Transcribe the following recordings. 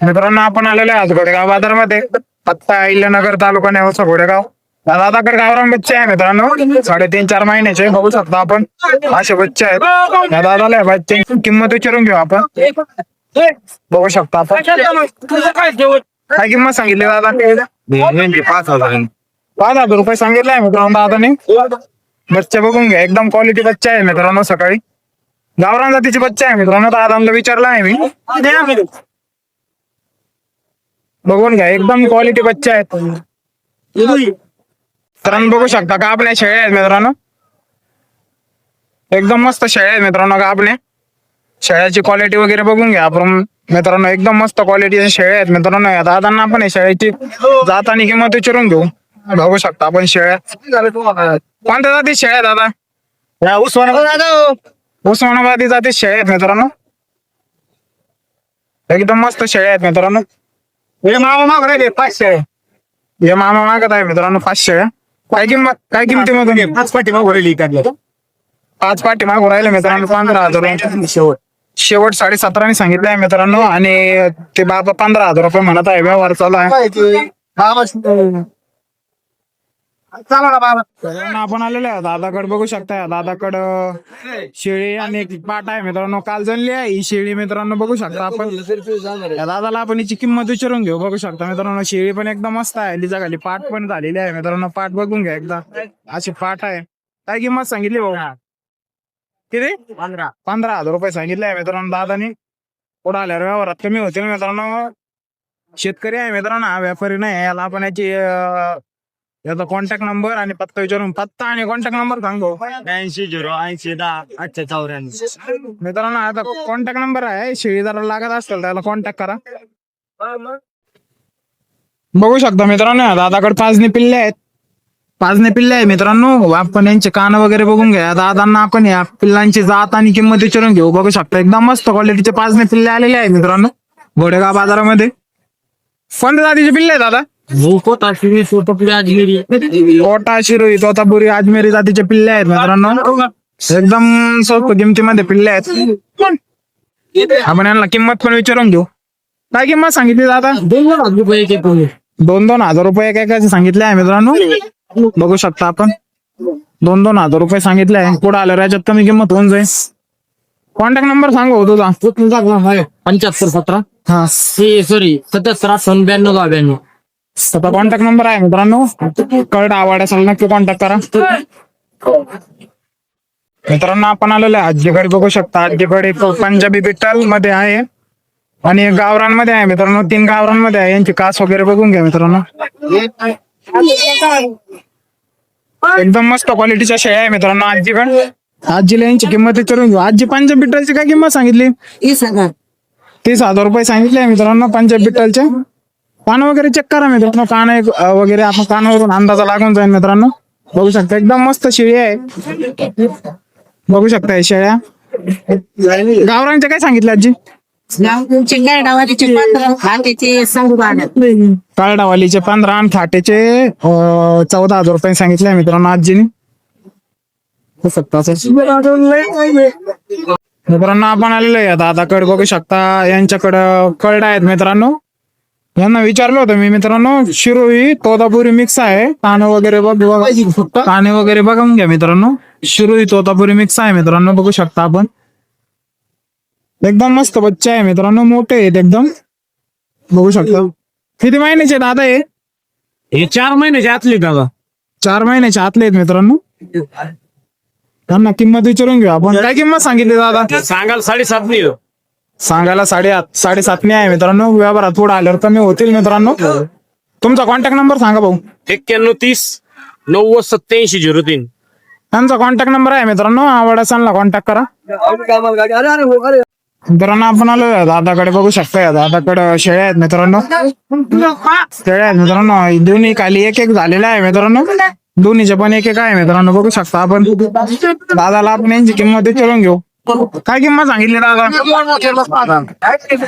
मित्रांनो आपण आलेलो आहे आज घोडेगाव बाजारमध्ये. पत्ता अहिल्यानगर तालुका नेवासा घोडेगाव. दादाकडे गावरान बच्चे आहे मित्रांनो, 3.5-4 महिन्याचे. बघू शकता आपण असे बच्चे आहेत या दादाला. बच्चे किंमत विचारून घेऊ आपण. बघू शकता आपण काय किंमत सांगितली दादा? 5,000 रुपये सांगितले आहे मित्रांनो दादाने. बच्चे बघून घ्या, एकदम क्वालिटी बच्चे आहे मित्रांनो. सकाळी गावरान जातीचे बच्चे आहे मित्रांनो. दादाला विचारलं आहे मी. बघून घ्या, एकदम क्वालिटी बच्चे आहेत मित्रांनो. बघू शकता का आपल्या शेळ्या आहेत मित्रांनो. एकदम मस्त शेळ्या आहेत मित्रांनो का आपल्या. शेळ्याची क्वालिटी वगैरे बघून घ्या आपण मित्रांनो. एकदम मस्त क्वालिटीचे शेळ्या आहेत मित्रांनो. या दादांना आपण शेळ्याची जात आणि किंमत विचारून घेऊ. बघू शकता आपण शेळ्या. कोणत्या जाती शेळ्या दादा? उस्मानाबादी जाती शेळ्या आहेत मित्रांनो. एकदम मस्त शेळ्या आहेत मित्रांनो. हे मामा मागत 5 शेळ्या. हे मामा मागत आहे मित्रांनो 5 शेळ्या. काय किंमतीमधून? 5 पाठी मागू राहिली. 5 पाठी मागू राहिले मित्रांनो. 15,000 शेवट 17.5 सांगितलं आहे मित्रांनो. आणि ते बाबा 15,000 रुपये म्हणत आहे. व्यवहार चालू आहे. आपण आलेलो आहे दादाकडे. बघू शकता दादाकडं शेळी आणि एक पाट आहे मित्रांनो. काल जनली आहे ही शेळी मित्रांनो. बघू शकता आपण या दादाला आपण हिची किंमत विचारून घेऊ. बघू शकता मित्रांनो शेळी पण एकदम मस्त आहे. लिजा खाली पाट पण झालेली आहे मित्रांनो. पाट बघून घ्या एकदा. अशी पाट आहे. काय किंमत सांगितली भाऊ? किती? 15,000 रुपये सांगितले आहे मित्रांनो दादानी. पुढे आल्यावर व्यवहारात कमी होतील मित्रांनो. शेतकरी आहे मित्रांनो, हा व्यापारी नाही. याला आपण याचा कॉन्टॅक्ट नंबर आणि पत्ता विचारून. पत्ता आणि कॉन्टॅक्ट नंबर सांगू. 80-80-10-894. मित्रांनो आता कॉन्टॅक्ट नंबर आहे. शेळी जरा लागत असेल त्याला कॉन्टॅक्ट करा. बघू शकता मित्रांनो दादाकडे 5 पिल्ले आहेत. 5 पिल्ले आहे मित्रांनो. आपण यांचे कान वगैरे बघून घ्या. दादांना आपण या पिल्लांची जात आणि किंमत विचारून घेऊ. बघू शकता एकदम मस्त क्वालिटीचे 5 पिल्ले आलेले आहेत मित्रांनो घोडेगाव बाजारामध्ये. कोणत्या जातीचे पिल्ले आहे दादा? कोटाशिरी, तोतापुरी, अजमेरी जातीचे पिल्ले आहेत मित्रांनो. एकदम स्वस्त किमतीमध्ये पिल्ले आहेत. आपण यांना किंमत पण विचारून घेऊ. काय किंमत सांगितली दादा? 2,000 रुपये एकाचे सांगितले आहे मित्रांनो. बघू शकता आपण 2,000 रुपये सांगितले आहे. पुढे आल्यावर याच्यात कमी किंमत होऊन जाईल. कॉन्टॅक्ट नंबर सांगू तुझा? 75-17 77-92. स्वतः कॉन्टॅक्ट नंबर आहे मित्रांनो. कळड आवडायचं नक्की कॉन्टॅक्ट करा मित्रांनो. आपण आलेलो आहे आजीकडे. बघू शकता आजीकडे पंजाबी बिट्टल मध्ये आहे आणि गावरांमध्ये आहे मित्रांनो. 3 गावरांमध्ये आहे. यांची कास वगैरे बघून घ्या मित्रांनो. एकदम मस्त क्वालिटीच्या शेळ्या आहे मित्रांनो आजीकडे. आजीला यांची किंमत विचारून घेऊ. आजी पंजाबी बिट्टलची काय किंमत सांगितली? 30,000 रुपये सांगितले मित्रांनो पंजाबी बिट्टलचे. कान वगैरे चेक करा मित्रांनो. कान वगैरे आपण कानावरून अंदाजा लागून जाईल मित्रांनो. बघू शकता एकदम मस्त शेळी आहे. बघू शकता हे शेळ्या. गावरांचे काय सांगितले आजी? काळडावालीचे 15 आणि थाटेचे 14,000 रुपये सांगितले मित्रांनो आजीने. मित्रांनो आपण आलेलो आहे दादाकडे. बघू शकता यांच्याकडं कळडा आहेत मित्रांनो. यांना विचारलं होतं मी मित्रांनो. शिरोई तोतापुरी मिक्स आहे. काने वगैरे बघून घ्या मित्रांनो. शिरोई तोतापुरी मिक्स आहे मित्रांनो. बघू शकता आपण एकदम मस्त बच्चे आहे मित्रांनो. मोठे आहेत एकदम. बघू शकता. किती महिन्याचे दादा हे? 4 महिन्याचे आतले दादा. 4 महिन्याचे आतले आहेत मित्रांनो. त्यांना किंमत विचारून घेऊ आपण. काय किंमत सांगितली दादा? सांगायला 7.5. सांगायला 7.5 आहे मित्रांनो. व्यवहारात पुढे आल्यावर कमी होतील मित्रांनो. तुमचा कॉन्टॅक्ट नंबर सांगा भाऊ. 91-30-90-87-03. त्यांचा कॉन्टॅक्ट नंबर आहे मित्रांनो. आवडला कॉन्टॅक्ट करा मित्रांनो. आपण आलो दादाकडे. बघू शकता दादाकडे शेळ्या आहेत मित्रांनो. शेळ्या आहेत मित्रांनो. दोन्ही खाली एक झालेला आहे मित्रांनो. दोन्हीचे पण एक आहे मित्रांनो. बघू शकता आपण. दादाला आपण यांची किंमत विचारून घेऊ. काय किंमत सांगितली दादा?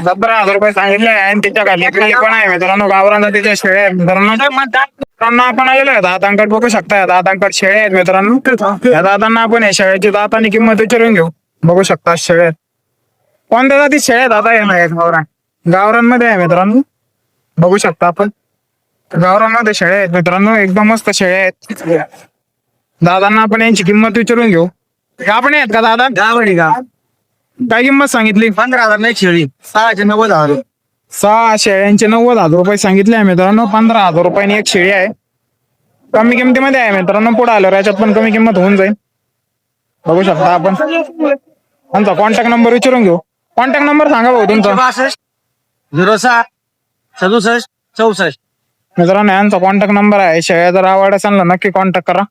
17,000 रुपये सांगितले. आणि त्याच्या खाली पण आहे मित्रांनो. गावरान तिच्या शेळ्या आहेत मित्रांनो. आपण आलेलो आहे दादांकडे. बघू शकता दादांकडे शेळ्या आहेत मित्रांनो. या दादांना आपण या शेळ्याची दातांनी किंमत विचारून घेऊ. बघू शकता शेळ्या. कोणत्या जाती शेळ्या दादा येणार? गावरांमध्ये आहे मित्रांनो, बघू शकता आपण. गावरांमध्ये शेळ्या आहेत मित्रांनो, एकदम मस्त शेळ्या आहेत. दादांना आपण यांची किंमत विचारून घेऊ. आपण आहेत का दादा? गावडी का काय किंमत सांगितली? 15,000 नाही शेळी 690,000. 6 शेळ्यांचे 90,000 रुपये सांगितले आहे मित्रांनो. 15,000 रुपयाने एक शेळी आहे. कमी किमतीमध्ये आहे मित्रांनो. पुढे आल्यावर याच्यात पण कमी किंमत होऊन जाईल. बघू शकता आपण. आमचा कॉन्टॅक्ट नंबर विचारून घेऊ. कॉन्टॅक्ट नंबर सांगा भाऊ तुमचा. 62 06 67 64. मित्रांनो यांचा कॉन्टॅक्ट नंबर आहे. शेळ्या जर आवड असेल ना नक्की कॉन्टॅक्ट करा.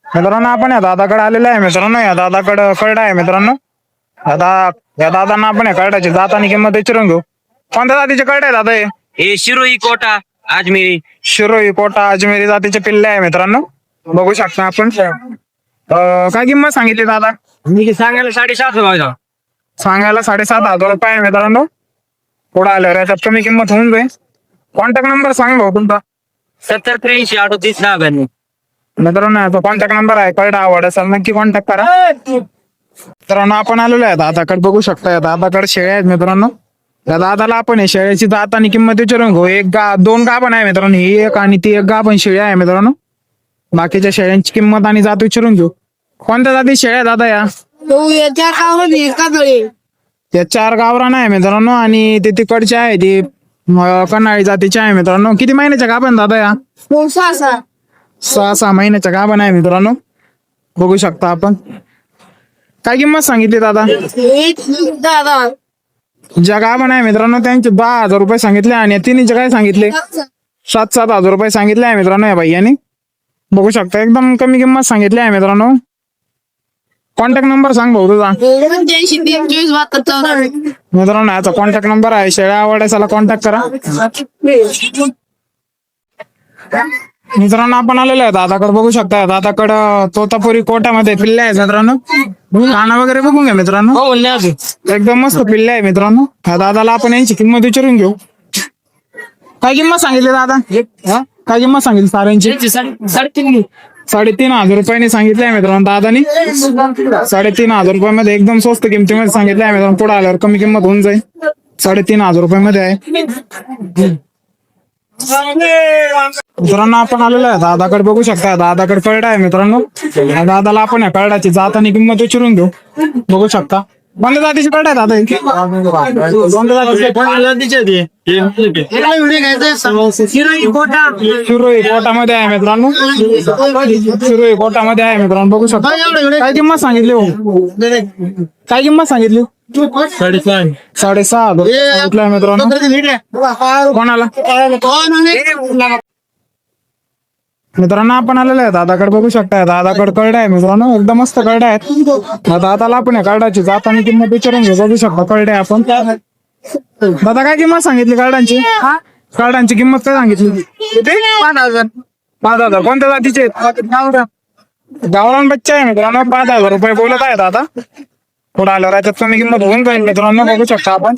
मित्रांनो आपण या दादाकडे आलेलो आहे मित्रांनो. या दादाकडे कळडा आहे मित्रांनो. या दादांना आपण या कळड्याची जात आणि किंमत विचारून घेऊ. कोणत्या जातीचे कळडे आहे दादा हे? हे शिरोई कोटा अजमेरी. शिरोई कोटा अजमेरी जातीचे पिल्ले आहे मित्रांनो. बघू शकता आपण. काय किंमत सांगितली दादा? मी सांगायला 750 भाव. सांगायला 7,500 रुपये आहे मित्रांनो. पुढे आल्यावर याच्यात कमी किंमत होऊन जाईल. कॉन्टॅक्ट नंबर सांग भाऊ तुमचा. 70 83 38 92. मित्रांनो याचा कॉन्टॅक्ट नंबर आहे. कळडा आवड असेल नक्की कॉन्टॅक्ट करा. मित्रांनो आपण आलेलो आहे दादाकडे. बघू शकता या दादाकडे शेळ्या आहेत मित्रांनो. या दादाला आपण शेळ्याची जात आणि किंमत विचारून घेऊ. दोन गाभण आहे मित्रांनो. ही एक आणि ती एक गाभण शेळी आहे मित्रांनो. बाकीच्या शेळ्यांची किंमत आणि जात विचारून घेऊ. कोणत्या जाती शेळ्या दादा या? त्या 4 गावरान आहे मित्रांनो आणि ते तिकडचे आहे ते कन्हाळी जातीचे आहे मित्रांनो. किती महिन्याच्या गाभण दादा या? 6 महिन्याच्या गाभण आहे मित्रांनो. बघू शकता आपण. काय किंमत सांगितली दादा? ज्या गाभण आहे मित्रांनो त्यांचे 10,000 रुपये सांगितले आणि तिन्हीचे काय सांगितले? 7,000 रुपये सांगितले आहे मित्रांनो या भैयाने. बघू शकता एकदम कमी किंमत सांगितली आहे मित्रांनो. कॉन्टॅक्ट नंबर सांग भाऊ तुझा. मित्रांनो याचा कॉन्टॅक्ट नंबर आहे. शेळ्या आवडायला कॉन्टॅक्ट करा. मित्रांनो आपण आलेलो आहे दादाकडे. बघू शकता दादाकडं तोतापुरी कोट्यामध्ये पिल्ले आहेत मित्रांनो. खाना वगैरे बघून घ्या मित्रांनो. एकदम मस्त पिल्ले आहे मित्रांनो. ह्या दादाला आपण यांची किंमत विचारून घेऊ. काय किंमत सांगितली दादा? काय किंमत सांगितली साऱ्यांची? 3,500 रुपयाने सांगितले आहे मित्रांनो दादानी. 3,500 रुपयामध्ये एकदम स्वस्त किमतीमध्ये सांगितले आहे मित्रांनो. पुढे आल्यावर कमी किंमत होऊन जाईल. 3,500 रुपयामध्ये आहे मित्रांनो. आपण आलेलो आहे दादाकडे. बघू शकता दादाकडे कळडा आहे मित्रांनो. दादाला आपण या कळडाची जात आणि किंमत विचारून घेऊ. बघू शकता. कोणत्या जातीची कळडा आहे दादा? शिरोई कोटामध्ये आहे मित्रांनो. शिरोई कोटामध्ये आहे मित्रांनो. बघू शकता. काय किंमत सांगितली हो? काय किंमत सांगितली? 6,500 कुठला मित्रांनो? कोणाला? मित्रांनो आपण आलेलो आहे दादाकडे. बघू शकता दादाकडे कळडा आहे मित्रांनो. एकदम मस्त कळडा आहेत. दादाला आपण या कळडाची जात आणि किंमत विचारून घेऊ. बघू शकता कळडे आपण. दादा काय किंमत सांगितली कळडांची? कळडांची किंमत काय सांगितली? 5,000. कोणत्या जातीचे? गावरान बच्चा आहे मित्रांनो. 5,000 रुपये बोलत आहे दादा. पुढे आल्यावर याच्यात कमी किंमत होऊन जाईल मित्रांनो. बघू शकता आपण.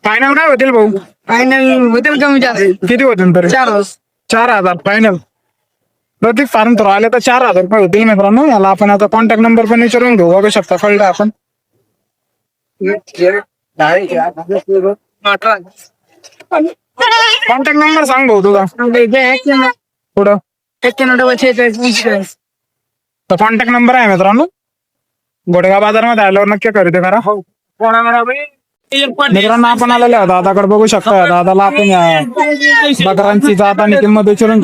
फायनल काय होतील भाऊ? फायनल होतील कमी जास्त. किती होतील तरी? 4,000 फायनल. प्रत्येक फार्म तर आले तर 4,000 रुपये होतील मित्रांनो. याला आपण आता कॉन्टॅक्ट नंबर पण विचारून घेऊ. बघू शकता कळलं आपण. कॉन्टॅक्ट नंबर सांग भाऊ तुझा. पुढं 91 तर कॉन्टॅक्ट नंबर आहे मित्रांनो. गोडेगाव बाजारमध्ये आल्यावर नक्की खरेदी करा. मित्रांनो आपण आलेलो आहे दादाकडे. बघू शकता दादाला आपण बकरांची जात आणि किंमत विचारून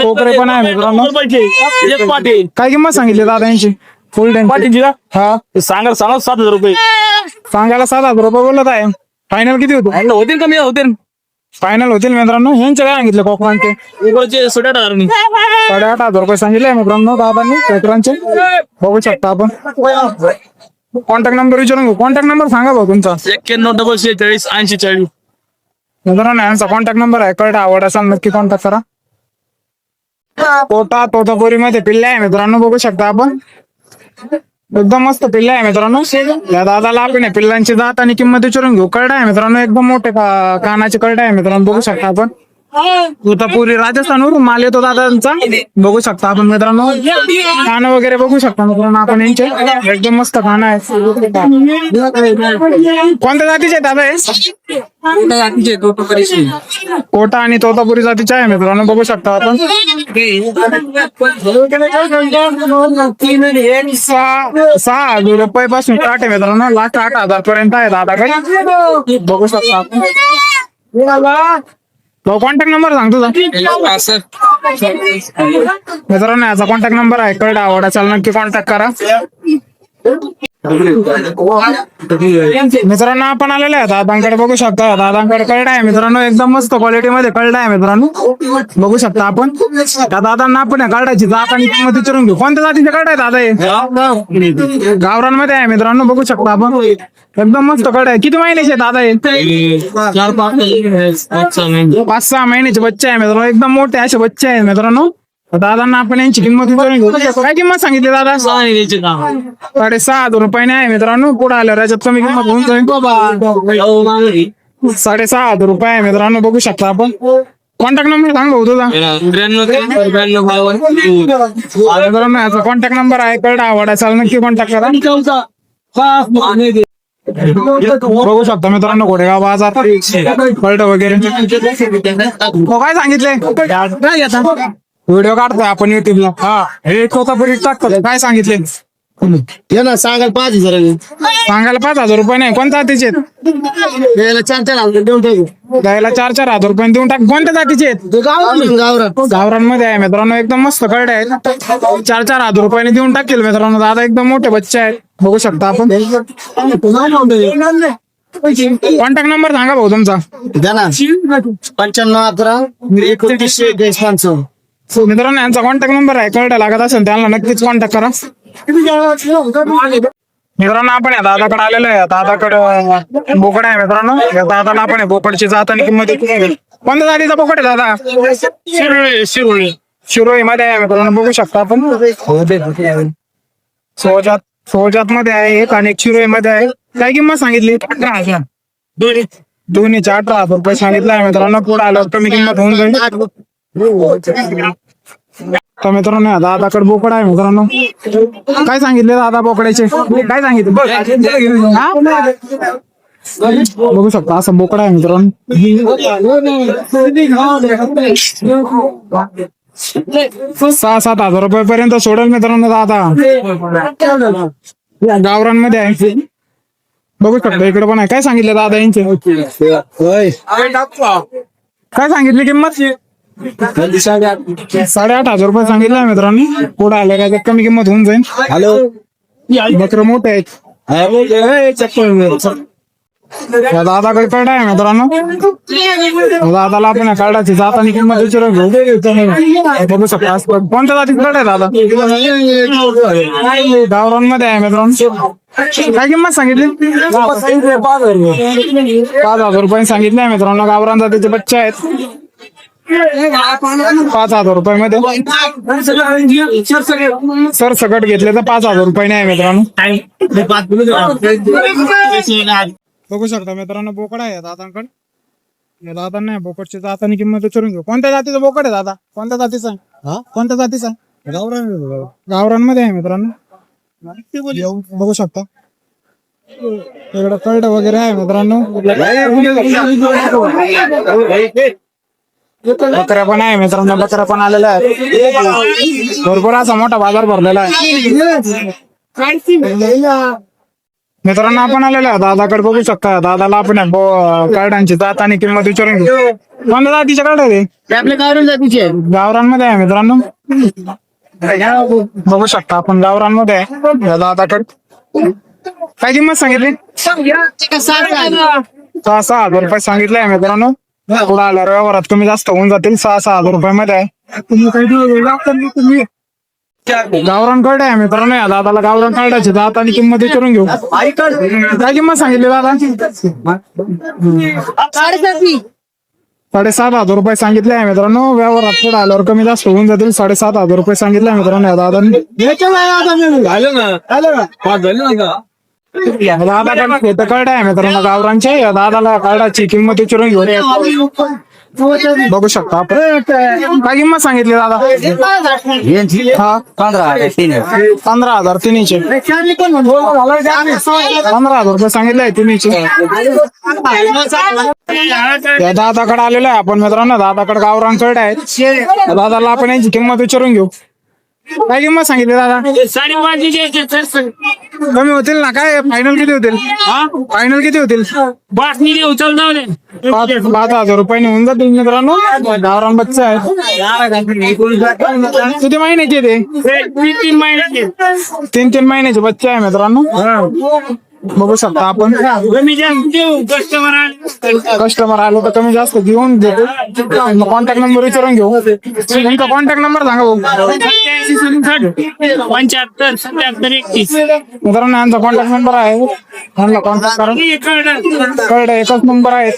कोकरे पण आहे मित्रांनो. काय किंमत सांगितली दादा यांची? फुल टँक हा सांगा 7,000 रुपये. सांगायला 7,000 रुपये बोलत आहे. फायनल किती होतो? होतील कमी होतील. फायनल होतील मित्रांनो. यांचे काय सांगितले कोकरांचे? 8,500. 8,500 रुपये सांगितले मित्रांनो दादांनी कोकरांचे. बघू शकता आपण. कॉन्टॅक्ट नंबर विचारून घेऊ. कॉन्टॅक्ट नंबर सांगा भाऊ तुमचा. 91 80 40. मित्रांनो यांचा कॉन्टॅक्ट नंबर आहे. कळडा आवड असेल नक्की कॉन्टॅक्ट करा. तोतापुरी मध्ये पिल्ले आहे मित्रांनो. बघू शकता आपण. एकदम मस्त पिल्ले आहे मित्रांनो. या दादाला आपण पिल्लांची जात आणि किंमत विचारून घेऊ. कळडा आहे मित्रांनो. एकदम मोठे कानाचे कळडा आहे मित्रांनो. बघू शकता आपण. तोतापुरी राजस्थानवरून माल येतो दादांचा. बघू शकता आपण मित्रांनो, खाणं वगैरे बघू शकता मित्रांनो आपण यांचे. एकदम मस्त खाणं आहे. कोणत्या जातीचे आहेत दादा हे? कोटा आणि तोतापुरी जातीचे आहे मित्रांनो, बघू शकता आपण. 6,000 रुपये पासून स्टार्ट आहे मित्रांनो, लास्ट 8,000 पर्यंत आहे दादा काही. बघू शकता आपण. कॉन्टॅक्ट नंबर सांग तुझा मित्रांनो. याचा कॉन्टॅक्ट नंबर आहे, कळडा आवडा, चाल नक्की कॉन्टॅक्ट करा मित्रांनो. आपण आलेले आहे दादांकडे, बघू शकता दादांकडे कळडा आहे मित्रांनो, एकदम मस्त क्वालिटी मध्ये कळडा आहे मित्रांनो, बघू शकता आपण. त्या दादांना आपण कळडाची जात आणि किंमत विचारून घेऊ. कोणत्या जातीचे कळडा आहे दादा हे? गावरांमध्ये आहे मित्रांनो, बघू शकता आपण. एकदम मस्त कळडा आहे. किती महिन्याचे दादा हे? 5-6 महिन्याचे बच्चे आहे मित्रांनो, एकदम मोठे असे बच्चे आहे मित्रांनो. दादांना आपण यांची किंमत विचारून घेऊ. काय किंमत सांगितली दादा? 6,500 रुपयाने आहे मित्रांनो. पुढे आल्यावर याच्यात कमी किंमत होऊन जाईल. 6,500 रुपये आहे मित्रांनो, बघू शकता आपण. कॉन्टॅक्ट नंबर सांग भाऊ तुझा. मित्रांनो याचा कॉन्टॅक्ट नंबर आहे, कळडा आवडा, चाल नक्की कॉन्टॅक्ट करा. बघू शकता मित्रांनो, घोडेगाव बाजार कळड वगैरे. काय सांगितले? व्हिडिओ काढतोय आपण युट्यूबला. हा हे तोतापुरी टाकतो. काय सांगितले? सांगायला 5,000 सांगायला 5,000 रुपये नाही. कोणत्या जातीचे आहेत? 4,000 देऊन टाकू. द्यायला 4,000 रुपये देऊन टाक. कोणत्या जातीचे आहेत? गावरांमध्ये आहे मित्रांनो, एकदम मस्त कळडे आहेत. 4,000 रुपयाने देऊन टाकेल मित्रांनो. दादा एकदम मोठे बच्चे आहेत, बघू शकता आपण. कॉन्टॅक्ट नंबर सांगा भाऊ तुमचा. 95-11-29-5. मित्रांनो यांचा कॉन्टॅक्ट नंबर आहे, कळडा लागत असेल त्यांना नक्कीच कॉन्टॅक्ट करा मित्रांनो. आपण या दादाकडे आलेलो आहे. दादाकडे बोकड आहे मित्रांनो. या दादाला आपण बोकडची जात आणि किंमत कोणत्या जातीचा बोकड आहे दादा? शिरोळी मध्ये आहे मित्रांनो, बघू शकता आपण. सोजात मध्ये आहे एक आणि एक शिरोळी मध्ये आहे. काय किंमत सांगितली? 18,000. दोन्हीचे 18,000 रुपये सांगितलं आहे मित्रांनो. पुढे आल्यावर कमी किंमत होऊन जाईल. तर मित्रांनो दादाकडे बोकड आहे मित्रांनो. काय सांगितले दादा बोकड्याचे? काय सांगितले? बघू शकता असं बोकड आहे मित्रांनो. 6,000-7,000 रुपये पर्यंत सोडेल मित्रांनो दादा. गावरांमध्ये आहे, बघू शकता. इकडे पण आहे. काय सांगितले दादा यांचे? काय सांगितली किंमत? 8,500 रुपये सांगितलं मित्रांनो. पुढे आले काय कमी किंमत होऊन जाईल. बकरं मोठे आहेत. दादाकडे कळडा आहे मित्रांनो. दादाला आपण कळडाची जात आणि किंमत विचारून घेऊ. बघू शकता कोणत्या जातीत कळडा आहे दादा? गावरांमध्ये आहे मित्रांनो. काय किंमत सांगितली? 5,000 रुपये सांगितले मित्रांनो. गावरान जातीचे बच्चे आहेत. 5,000 रुपये मध्ये सर सकट घेतले तर 5,000 रुपये आहे मित्रांनो. बघू शकता मित्रांनो बोकड आहे दादांकडे. या दादांना बोकडची जात आणि किंमत विचारून घेऊ. कोणत्या जातीचं बोकड आहे दादा? कोणत्या जातीचा? कोणत्या जातीचा? गावरांमध्ये आहे मित्रांनो, बघू शकता. इकडं कळड वगैरे आहे मित्रांनो. बकऱ्या पण आहे मित्रांनो, बकऱ्या पण आलेल्या आहे. भरपूर असा मोठा बाजार भरलेला आहे मित्रांनो. आपण आलेला आहे दादाकडे, बघू शकता. दादाला आपण कार्डांची जात आणि किंमत विचारून घेऊ. कोणत्या जातीचे कार्ड आहे ते? आपल्या गावरान जातीचे गावरांमध्ये आहे मित्रांनो, बघू शकता आपण. गावरांमध्ये आहे दादाकडे. काय किंमत सांगितली? 6,000 रुपये सांगितले आहे मित्रांनो. पुढे आल्यावर व्यवहारात कमी जास्त होऊन जातील. 6,000 रुपये मध्ये आहे. गावरान कार्ड आहे मित्रांनो. या दादाला गावरान कार्डाची जात आणि किंमत विचारून घेऊ. काय किंमत सांगितली दादा? 7,500 रुपये सांगितले आहे मित्रांनो. व्यवहारात पुढे आल्यावर कमी जास्त होऊन जातील. 7,500 रुपये सांगितले मित्रांनो या दादांनी. दादाकडे कार्ड आहे मित्रांनो गावरांचे. या दादाला कार्डाची किंमत विचारून घेऊ. बघू शकता आपण काय किंमत सांगितली दादा हा 15,000 तिन्हीचे 15,000 रुपये सांगितले आहे तिन्हीचे या दादाकडे आलेलो आहे आपण मित्रांनो दादाकडे गावरांकडे आहेत दादाला आपण यांची किंमत विचारून घेऊ काय किंमत सांगितली दादा 5.5 कमी होतील ना काय फायनल किती होतील फायनल किती होतील 5,000 रुपयाने होऊन जातील मित्रांनो गावरान बच्चा आहे किती महिन्याचे ते 3 महिन्याचे बच्चे आहे मित्रांनो बघू शकता आपण कस्टमर आलो तर कमी जास्त घेऊन देतो कॉन्टॅक्ट नंबर विचारून घेऊ तुमचा कॉन्टॅक्ट नंबर सांगा भाऊ 75 मित्रांनो यांचा कॉन्टॅक्ट नंबर आहे यांना कॉन्टॅक्ट करा कळलं एकच नंबर आहे